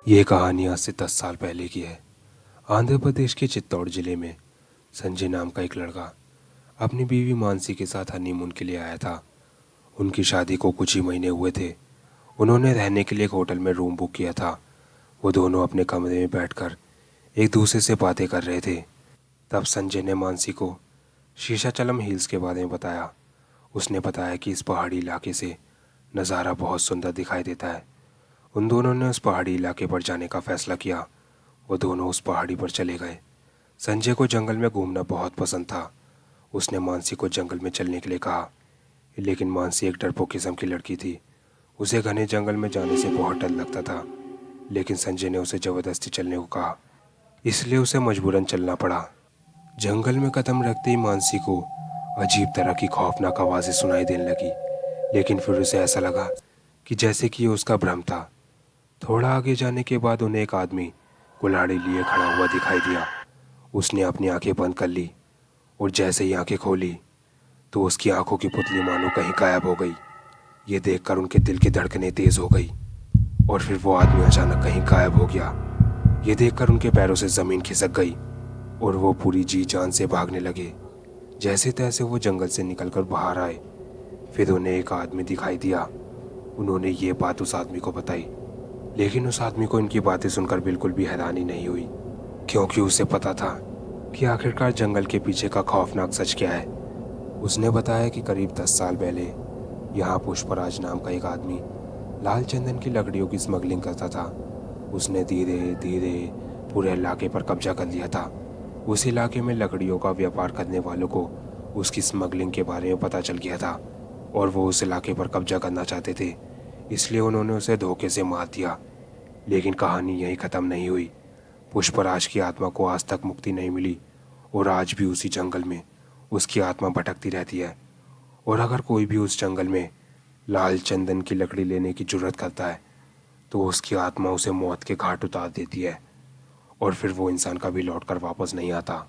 ये कहानी आज से 10 साल पहले की है। आंध्र प्रदेश के चित्तौड़ जिले में संजय नाम का एक लड़का अपनी बीवी मानसी के साथ हनीमून के लिए आया था। उनकी शादी को कुछ ही महीने हुए थे। उन्होंने रहने के लिए एक होटल में रूम बुक किया था। वो दोनों अपने कमरे में बैठकर एक दूसरे से बातें कर रहे थे। तब संजय ने मानसी को शीशाचलम हिल्स के बारे में बताया। उसने बताया कि इस पहाड़ी इलाके से नज़ारा बहुत सुंदर दिखाई देता है। उन दोनों ने उस पहाड़ी इलाके पर जाने का फैसला किया। वो दोनों उस पहाड़ी पर चले गए। संजय को जंगल में घूमना बहुत पसंद था। उसने मानसी को जंगल में चलने के लिए कहा, लेकिन मानसी एक डरपोक किस्म की लड़की थी। उसे घने जंगल में जाने से बहुत डर लगता था। लेकिन संजय ने उसे ज़बरदस्ती चलने को कहा, इसलिए उसे मजबूरन चलना पड़ा। जंगल में कदम रखते ही मानसी को अजीब तरह की खौफनाक आवाज़ें सुनाई देने लगी। लेकिन फिर उसे ऐसा लगा कि जैसे कि ये उसका भ्रम था। थोड़ा आगे जाने के बाद उन्हें एक आदमी कुल्हाड़ी लिए खड़ा हुआ दिखाई दिया। उसने अपनी आंखें बंद कर ली और जैसे ही आंखें खोली तो उसकी आंखों की पुतली मानो कहीं गायब हो गई। ये देखकर उनके दिल की धड़कनें तेज हो गई और फिर वो आदमी अचानक कहीं गायब हो गया। ये देखकर उनके पैरों से ज़मीन खिसक गई और वो पूरी जी जान से भागने लगे। जैसे तैसे वो जंगल से निकलकर बाहर आए। फिर उन्हें एक आदमी दिखाई दिया। उन्होंने ये बात उस आदमी को बताई, लेकिन उस आदमी को इनकी बातें सुनकर बिल्कुल भी हैरानी नहीं हुई, क्योंकि उसे पता था कि आखिरकार जंगल के पीछे का खौफनाक सच क्या है। उसने बताया कि करीब 10 साल पहले यहाँ पुष्पराज नाम का एक आदमी लाल चंदन की लकड़ियों की स्मगलिंग करता था। उसने धीरे धीरे पूरे इलाके पर कब्जा कर लिया था। उस इलाके में लकड़ियों का व्यापार करने वालों को उसकी स्मगलिंग के बारे में पता चल गया था और वो उस इलाके पर कब्जा करना चाहते थे। इसलिए उन्होंने उसे धोखे से मार दिया। लेकिन कहानी यहीं ख़त्म नहीं हुई। पुष्पराज की आत्मा को आज तक मुक्ति नहीं मिली और आज भी उसी जंगल में उसकी आत्मा भटकती रहती है। और अगर कोई भी उस जंगल में लाल चंदन की लकड़ी लेने की जुर्रत करता है तो उसकी आत्मा उसे मौत के घाट उतार देती है और फिर वो इंसान कभी लौट कर वापस नहीं आता।